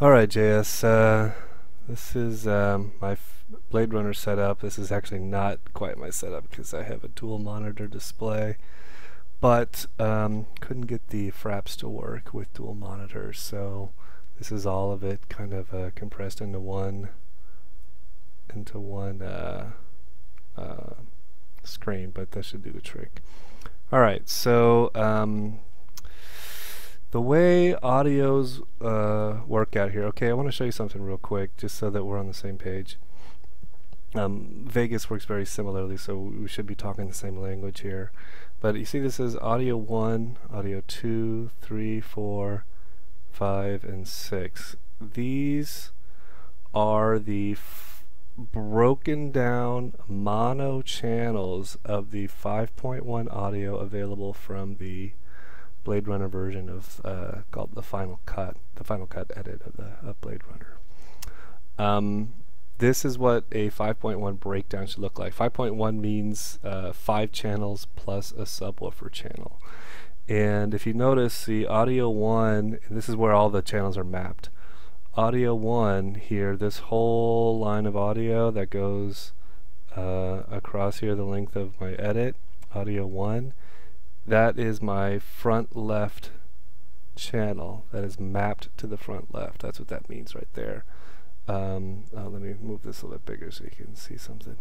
Alright, JS, this is my Blade Runner setup. This is actually not quite my setup because I have a dual monitor display, but couldn't get the Fraps to work with dual monitors, so this is all of it kind of compressed into one screen, but that should do the trick. Alright, so the way audios work out here. Okay, I want to show you something real quick just so that we're on the same page. Vegas works very similarly, so we should be talking the same language here. But you see this is audio 1, audio 2, 3, 4, 5, and 6. These are the broken down mono channels of the 5.1 audio available from the Blade Runner version of called the Final Cut edit of Blade Runner. This is what a 5.1 breakdown should look like. 5.1 means 5 channels plus a subwoofer channel. And if you notice, the audio 1, this is where all the channels are mapped. Audio 1 here, this whole line of audio that goes across here the length of my edit, audio 1, that is my front left channel. That is mapped to the front left. That's what that means right there. Let me move this a little bit bigger so you can see something.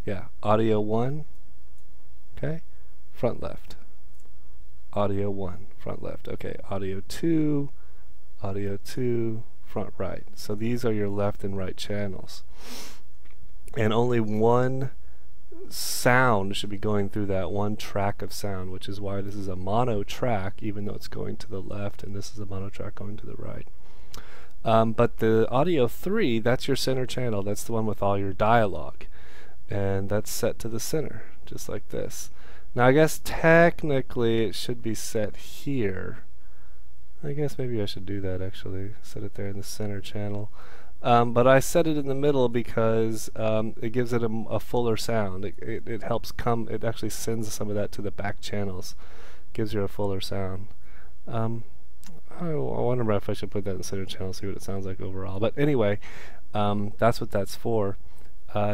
Yeah, audio 1, okay, front left. Audio 1, front left. Okay, audio 2, front right. So these are your left and right channels. And only one sound should be going through that one track of sound, which is why this is a mono track even though it's going to the left, and this is a mono track going to the right. But the audio 3, that's your center channel. That's the one with all your dialogue, and that's set to the center just like this. Now I guess technically it should be set here. I guess maybe I should do that actually, set it there in the center channel. But I set it in the middle because it gives it a fuller sound. It helps it actually sends some of that to the back channels. Gives you a fuller sound. I wonder if I should put that in the center channel, see what it sounds like overall. But anyway, that's what that's for.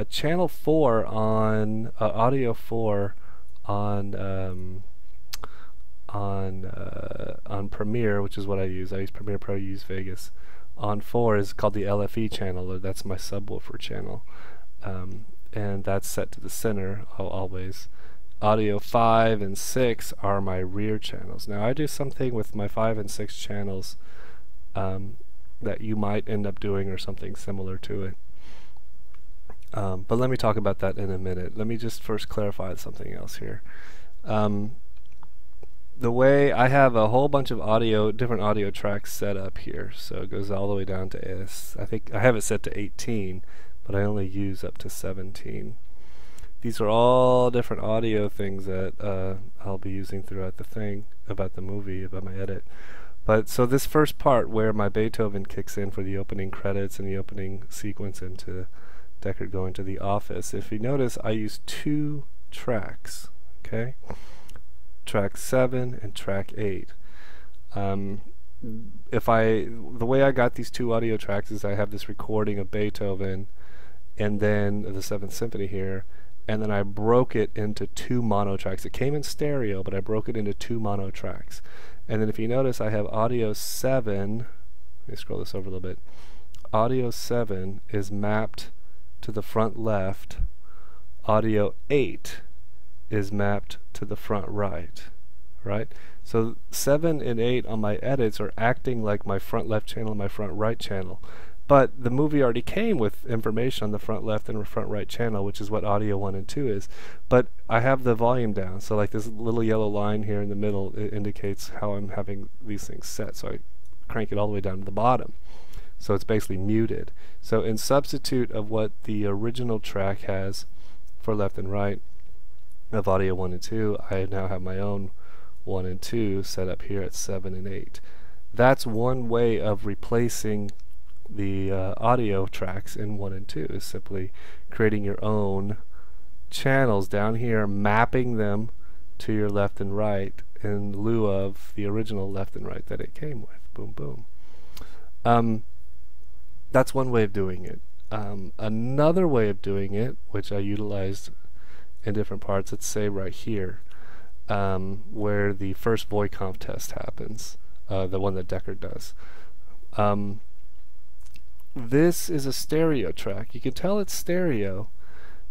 Channel 4 on audio 4 on Premiere, which is what I use. I use Premiere Pro, use Vegas. On 4 is called the LFE channel, or that's my subwoofer channel, and that's set to the center always. Audio 5 and 6 are my rear channels. Now I do something with my 5 and 6 channels that you might end up doing, or something similar to it. But let me talk about that in a minute. Let me just first clarify something else here. The way I have a whole bunch of different audio tracks set up here, so it goes all the way down to I think I have it set to 18, but I only use up to 17. These are all different audio things that I'll be using throughout the thing, about the movie, about my edit. But so this first part where my Beethoven kicks in for the opening credits and the opening sequence into Deckard going to the office, if you notice I use 2 tracks, okay? Track 7 and track 8. The way I got these 2 audio tracks is I have this recording of Beethoven and then the 7th Symphony here, and then I broke it into 2 mono tracks. It came in stereo, but I broke it into 2 mono tracks. And then if you notice, I have audio 7, let me scroll this over a little bit. Audio 7 is mapped to the front left. Audio 8 is mapped to the front right, right? So 7 and 8 on my edits are acting like my front left channel and my front right channel. But the movie already came with information on the front left and front right channel, which is what audio 1 and 2 is. But I have the volume down, so like this little yellow line here in the middle, it indicates how I'm having these things set. So I crank it all the way down to the bottom. So it's basically muted. So in substitute of what the original track has for left and right of audio 1 and 2, I now have my own 1 and 2 set up here at 7 and 8. That's one way of replacing the audio tracks in 1 and 2, is simply creating your own channels down here, mapping them to your left and right in lieu of the original left and right that it came with. Boom, boom. That's one way of doing it. Another way of doing it, which I utilized in different parts, let's say right here, where the first Voight-Kampff test happens, the one that Deckard does. This is a stereo track. You can tell it's stereo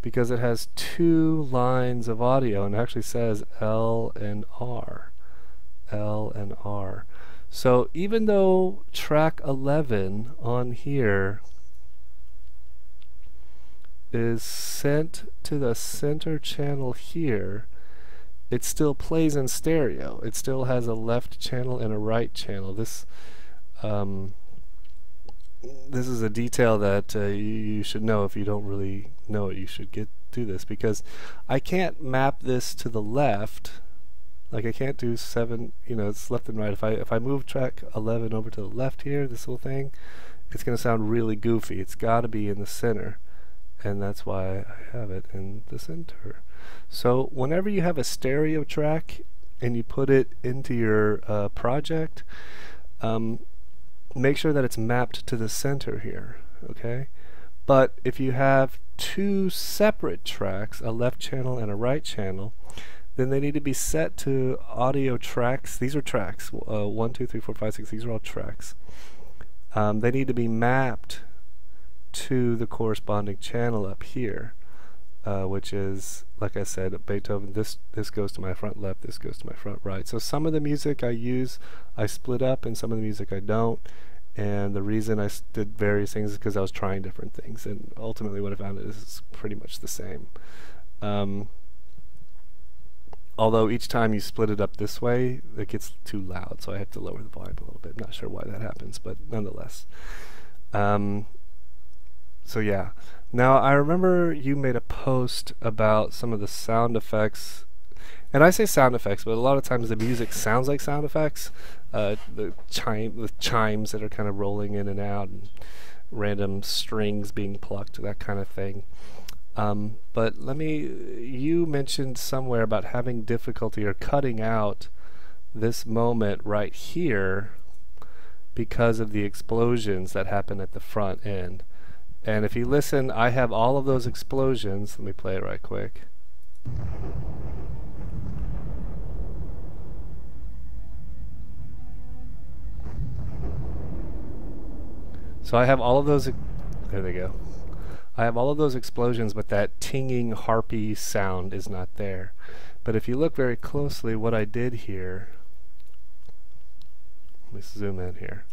because it has two lines of audio, and it actually says L and R. L and R. So even though track 11 on here is sent to the center channel here, it still plays in stereo. It still has a left channel and a right channel. This is a detail that you should know. If you don't really know it, you should do this, because I can't map this to the left. Like I can't do 7, you know, it's left and right. If I move track 11 over to the left here, this whole thing, it's going to sound really goofy. It's got to be in the center, and that's why I have it in the center. So whenever you have a stereo track and you put it into your project, make sure that it's mapped to the center here, okay? But if you have two separate tracks, a left channel and a right channel, then they need to be set to audio tracks. These are tracks, 1, 2, 3, 4, 5, 6, these are all tracks. They need to be mapped to the corresponding channel up here, which is, like I said, Beethoven. This goes to my front left, this goes to my front right. So some of the music I split up, and some of the music I don't. And the reason I did various things is because I was trying different things, and ultimately what I found is pretty much the same. Although each time you split it up this way, it gets too loud, so I have to lower the volume a little bit. I'm not sure why that happens, but nonetheless. So yeah. Now I remember you made a post about some of the sound effects, and I say sound effects, but a lot of times the music sounds like sound effects. The chimes that are kind of rolling in and out, and random strings being plucked, that kind of thing. But you mentioned somewhere about having difficulty or cutting out this moment right here because of the explosions that happen at the front end. And if you listen, I have all of those explosions. Let me play it right quick. So I have all of those, there they go. I have all of those explosions, but that tinging harpy sound is not there. But if you look very closely, what I did here, let me zoom in here,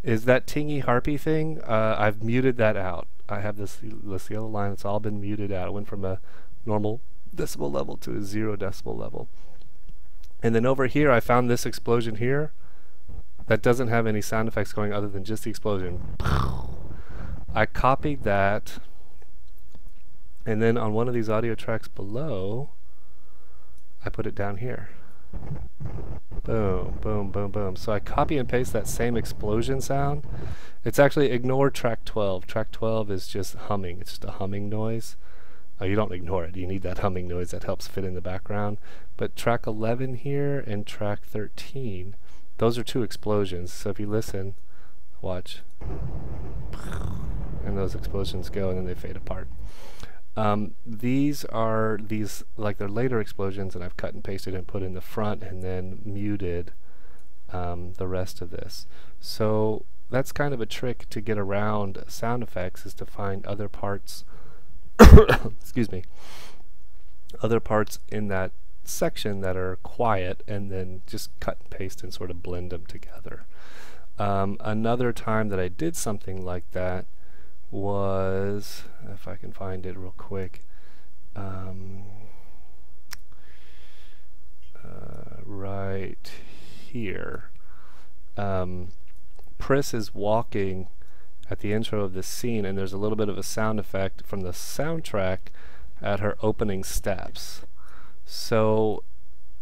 is that tingy harpy thing, I've muted that out. I have this yellow line, it's all been muted out. It went from a normal decibel level to a 0 decibel level. And then over here I found this explosion here that doesn't have any sound effects going other than just the explosion. I copied that, and then on one of these audio tracks below, I put it down here. Boom, boom, boom, boom. So I copy and paste that same explosion sound. It's actually, ignore track 12. Track 12 is just humming. It's just a humming noise. You don't ignore it. You need that humming noise that helps fit in the background. But track 11 here and track 13, those are two explosions. So if you listen, watch. And those explosions go, and then they fade apart. These are like they're later explosions, and I've cut and pasted and put in the front, and then muted the rest of this. So that's kind of a trick to get around sound effects, is to find other parts excuse me, other parts in that section that are quiet, and then just cut and paste and sort of blend them together. Another time that I did something like that was, if I can find it real quick, right here. Pris is walking at the intro of this scene, and there's a little bit of a sound effect from the soundtrack at her opening steps. So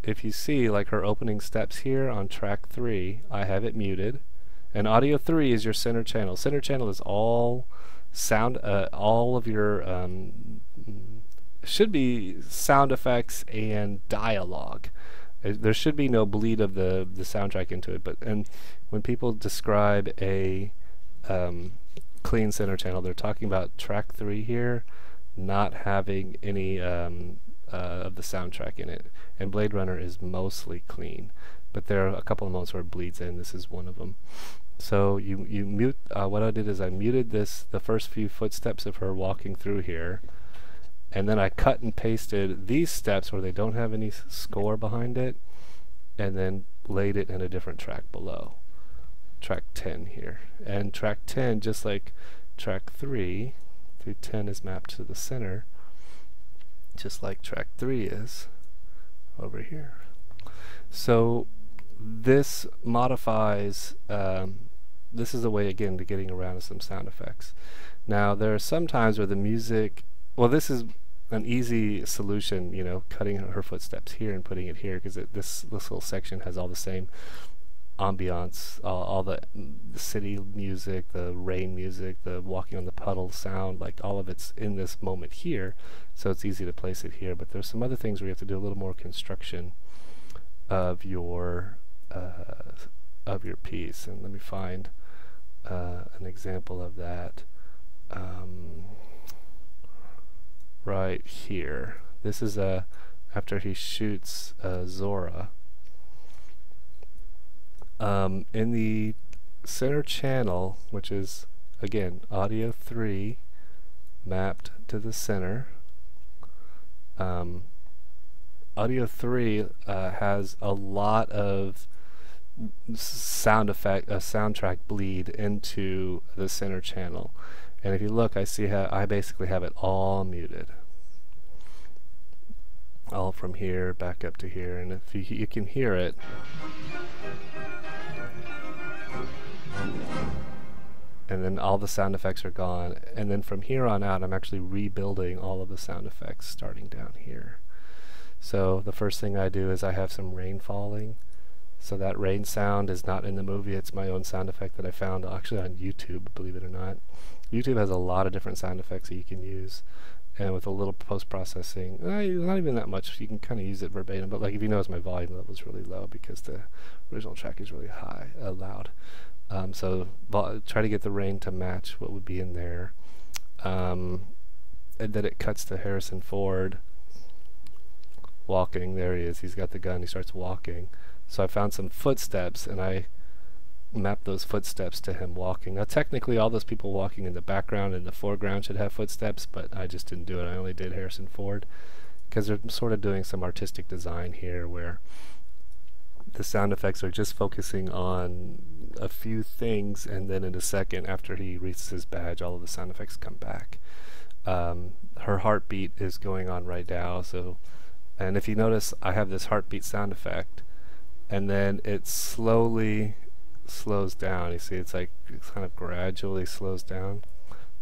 if you see, like, her opening steps here on track 3, I have it muted, and audio 3 is your center channel. Center channel is all sound, all of your should be sound effects and dialogue. There should be no bleed of the soundtrack into it, but when people describe a clean center channel. They're talking about track 3 here not having any of the soundtrack in it, and Blade Runner is mostly clean, but there are a couple of moments where it bleeds in. This is one of them. So you mute. What I did is I muted the first few footsteps of her walking through here, and then I cut and pasted these steps where they don't have any score behind it, and then laid it in a different track below, track 10 here. And track 10, just like track 3 through 10 is mapped to the center, just like track 3 is over here. So this modifies, this is a way again to getting around some sound effects. Now there are some times where the music, well, this is an easy solution, you know, cutting her footsteps here and putting it here, because this little section has all the same ambiance, all the city music, the rain music, the walking on the puddle sound, like all of it's in this moment here, so it's easy to place it here. But there's some other things where you have to do a little more construction of your piece, and let me find an example of that right here. This is after he shoots Zora. In the center channel, which is again audio 3 mapped to the center, audio 3 has a lot of soundtrack bleed into the center channel, and if you look, I see how I basically have it all muted, all from here back up to here, and if you can hear it. And then all the sound effects are gone, and then from here on out I'm actually rebuilding all of the sound effects starting down here. So the first thing I do is I have some rain falling, so that rain sound is not in the movie, it's my own sound effect that I found actually on YouTube, believe it or not. YouTube has a lot of different sound effects that you can use, and with a little post-processing, not even that much, you can kind of use it verbatim, but like if you notice my volume level is really low because the original track is really high, loud. So try to get the rain to match what would be in there. And then it cuts to Harrison Ford walking. There he is. He's got the gun. He starts walking. So I found some footsteps, and I mapped those footsteps to him walking. Now technically all those people walking in the background and the foreground should have footsteps, but I just didn't do it. I only did Harrison Ford because they're sort of doing some artistic design here where the sound effects are just focusing on a few things, and then in a second after he reaches his badge all of the sound effects come back. Her heartbeat is going on right now, so, and if you notice I have this heartbeat sound effect, and then it slowly slows down. You see it's like it kind of gradually slows down.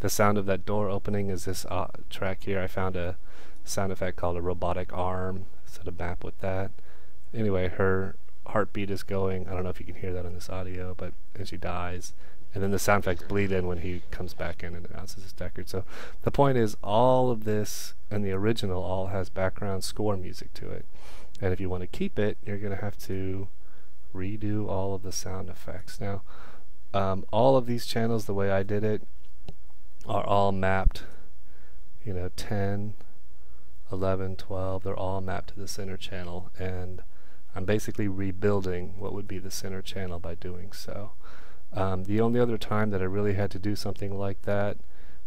The sound of that door opening is this track here. I found a sound effect called a robotic arm, so to map with that. Anyway, her heartbeat is going. I don't know if you can hear that on this audio, but as she dies, and then the sound effects bleed in when he comes back in and announces his Deckard. So the point is all of this and the original all has background score music to it, and if you want to keep it, you're going to have to redo all of the sound effects. Now all of these channels, the way I did it, are all mapped, you know, 10, 11, 12, they're all mapped to the center channel, and I'm basically rebuilding what would be the center channel by doing so. The only other time that I really had to do something like that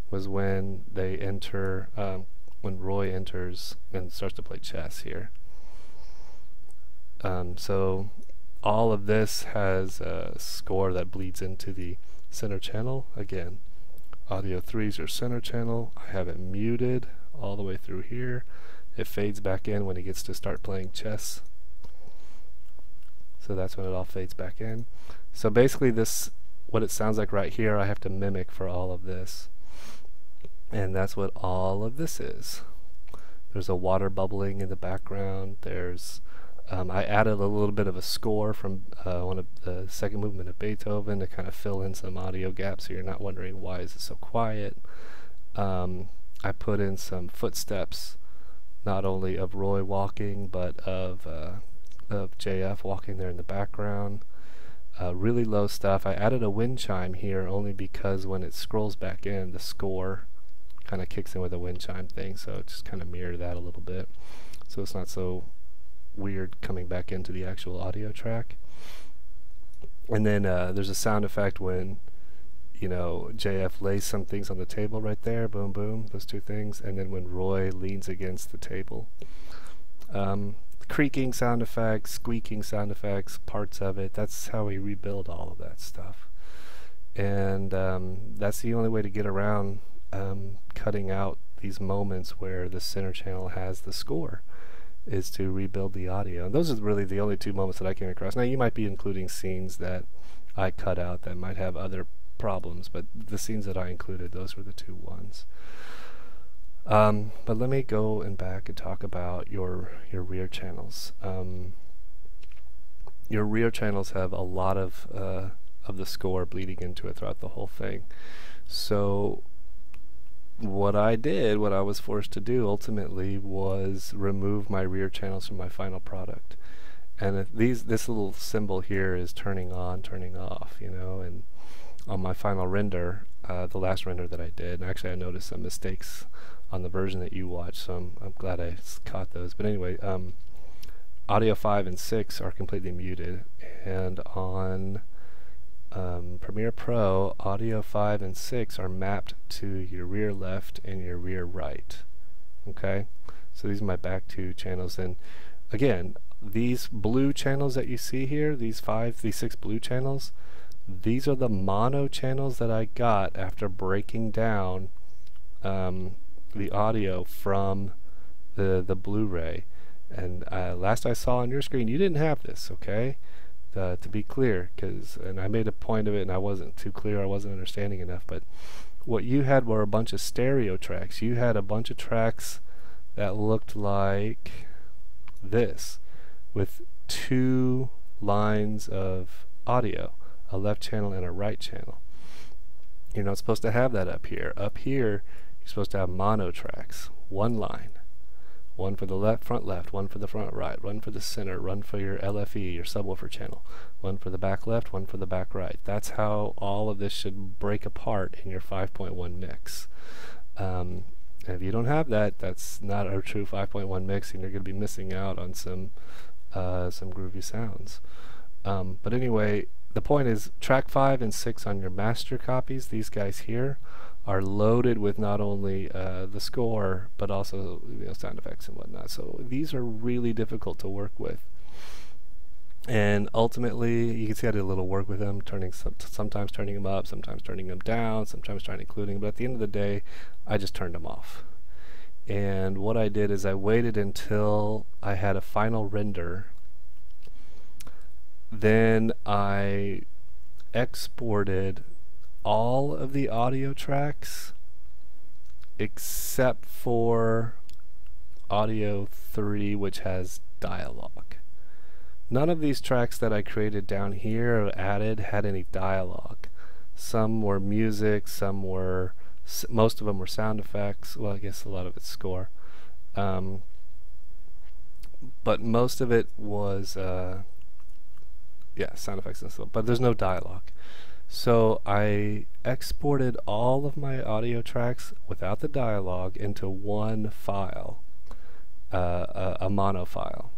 was when they enter, when Roy enters and starts to play chess here. So all of this has a score that bleeds into the center channel. Again, audio 3 is your center channel. I have it muted all the way through here. It fades back in when he gets to start playing chess. So that's when it all fades back in. So basically this, what it sounds like right here, I have to mimic for all of this. And that's what all of this is. There's a water bubbling in the background. There's I added a little bit of a score from one of the second movement of Beethoven to kind of fill in some audio gaps so you're not wondering why is it so quiet. I put in some footsteps, not only of Roy walking, but of JF walking there in the background. really low stuff. I added a wind chime here only because when it scrolls back in, the score kind of kicks in with a wind chime thing, so it just kind of mirrored that a little bit, so it's not so weird coming back into the actual audio track. And then there's a sound effect when, you know, JF lays some things on the table right there, boom boom, those two things, and then when Roy leans against the table. Creaking sound effects, squeaking sound effects, parts of it, that's how we rebuild all of that stuff. And that's the only way to get around cutting out these moments where the center channel has the score, is to rebuild the audio. And those are really the only two moments that I came across. Now you might be including scenes that I cut out that might have other problems, but the scenes that I included, those were the two ones. But let me go and back and talk about your rear channels. Your rear channels have a lot of the score bleeding into it throughout the whole thing. So what I did, what I was forced to do ultimately, was remove my rear channels from my final product. And this little symbol here is turning on, turning off, you know, and on my final render, the last render that I did, and actually I noticed some mistakes on the version that you watched, so I'm glad I caught those. But anyway, audio 5 and 6 are completely muted, and on Premiere Pro, audio 5 and 6 are mapped to your rear left and your rear right. Okay, so these are my back two channels, and again, these blue channels that you see here, these 6 blue channels, these are the mono channels that I got after breaking down the audio from the Blu-ray. And last I saw on your screen, you didn't have this, okay? To be clear, and I made a point of it and I wasn't too clear, I wasn't understanding enough, but what you had were a bunch of stereo tracks. You had a bunch of tracks that looked like this, with 2 lines of audio, a left channel and a right channel. You're not supposed to have that up here. Up here, you're supposed to have mono tracks, 1 line. One for the front left, one for the front right, one for the center, one for your LFE, your subwoofer channel, one for the back left, one for the back right. That's how all of this should break apart in your 5.1 mix. And if you don't have that, that's not a true 5.1 mix, and you're going to be missing out on some groovy sounds. But anyway, the point is, track 5 and 6 on your master copies, these guys here, are loaded with not only the score, but also, you know, sound effects and whatnot. So these are really difficult to work with. And ultimately, you can see I did a little work with them, sometimes turning them up, sometimes turning them down, sometimes trying to include them. But at the end of the day, I just turned them off. And what I did is I waited until I had a final render. Then I exported all of the audio tracks except for audio 3, which has dialogue. None of these tracks that I created down here or added had any dialogue. Some were music, some were, most of them were sound effects. Well, I guess a lot of it's score. But most of it was yeah, sound effects and stuff, but there's no dialogue. So I exported all of my audio tracks without the dialogue into one file, a mono file.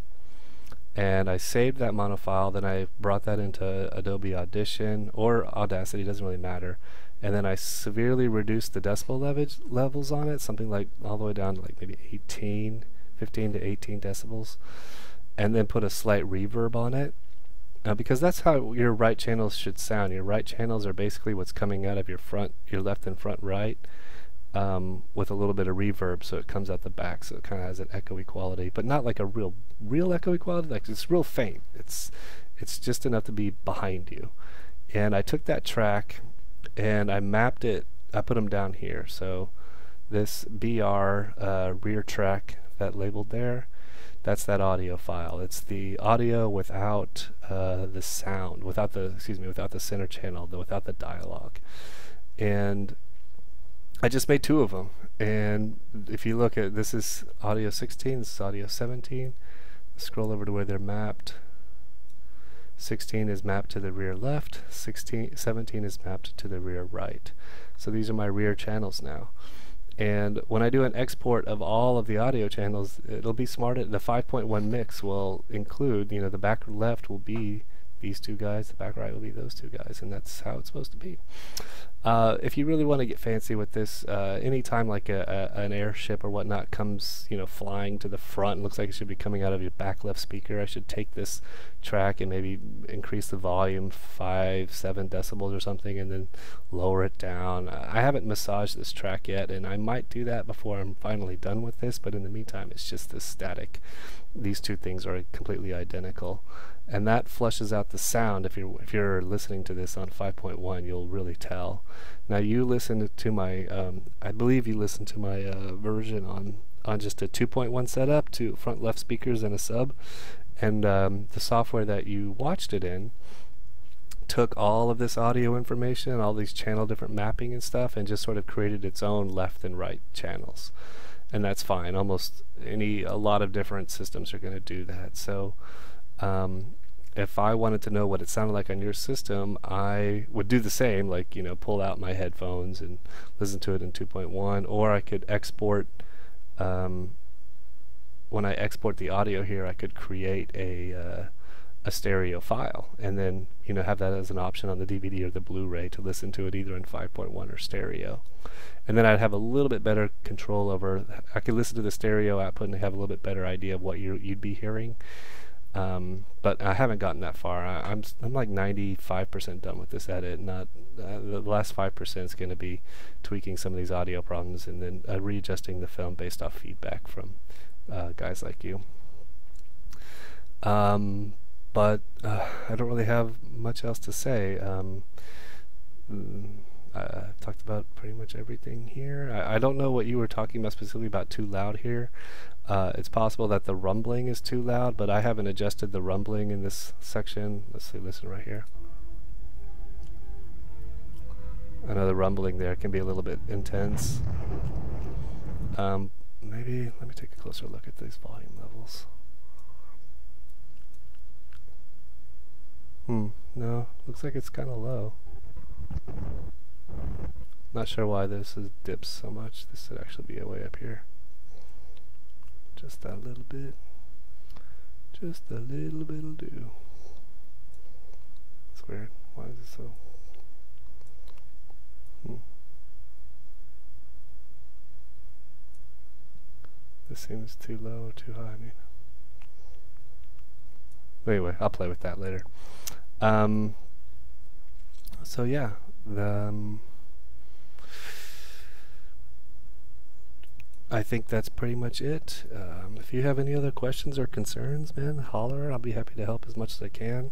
And I saved that mono file, then I brought that into Adobe Audition or Audacity, doesn't really matter. And then I severely reduced the decibel levels on it, something like all the way down to like maybe 15 to 18 decibels. And then put a slight reverb on it. Because that's how your right channels should sound. Your right channels are basically what's coming out of your left and front right, with a little bit of reverb, so it comes out the back, so it kind of has an echoey quality, but not like a real echoey quality. Like, it's real faint. It's just enough to be behind you. And I took that track and I mapped it. I put them down here. So this BR rear track, that labeled there, that's that audio file. It's the audio without the sound, without the center channel, without the dialogue. And I just made 2 of them. And if you look at, this is audio 16, this is audio 17. Scroll over to where they're mapped. 16 is mapped to the rear left, 17 is mapped to the rear right. So these are my rear channels now. And when I do an export of all of the audio channels, it'll be smart. The 5.1 mix will include, you know, the back left will be these two guys, the back right will be those two guys, and that's how it's supposed to be. If you really want to get fancy with this, anytime like an airship or whatnot comes, you know, flying to the front and looks like it should be coming out of your back left speaker, I should take this track and maybe increase the volume 5-7 decibels or something, and then lower it down. I haven't massaged this track yet, and I might do that before I'm finally done with this, but in the meantime it's just this static. These two things are completely identical, and that flushes out the sound. If you're listening to this on 5.1, you'll really tell. Now you listen to my I believe you listened to my version on just a 2.1 setup, to front left speakers and a sub, and the software that you watched it in took all of this audio information, all these channel different mapping and stuff, and just sort of created its own left and right channels. And that's fine. A lot of different systems are going to do that. So if I wanted to know what it sounded like on your system, I would do the same, like, you know, pull out my headphones and listen to it in 2.1, or I could export, when I export the audio here, I could create a stereo file, and then, you know, have that as an option on the DVD or the Blu-ray to listen to it either in 5.1 or stereo. And then I'd have a little bit better control over, I could listen to the stereo output and have a little bit better idea of what you'd be hearing. But I haven't gotten that far. I'm like 95% done with this edit. Not the last 5% is going to be tweaking some of these audio problems, and then readjusting the film based off feedback from guys like you. But I don't really have much else to say. I've talked about pretty much everything here. I don't know what you were talking about specifically about too loud here. It's possible that the rumbling is too loud, but I haven't adjusted the rumbling in this section. Let's see, listen right here. I know the rumbling there can be a little bit intense. Maybe let me take a closer look at these volume levels. No, looks like it's kind of low. Not sure why this is dips so much. This should actually be way up here. Just that little bit. Just a little bit will do. It's weird. Why is it so? This seems too low or too high. I mean. Anyway, I'll play with that later. So yeah, I think that's pretty much it. If you have any other questions or concerns, man, holler. I'll be happy to help as much as I can.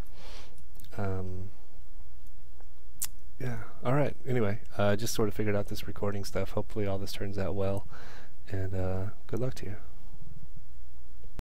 Yeah, alright. Anyway, I just sort of figured out this recording stuff. Hopefully all this turns out well, and good luck to you.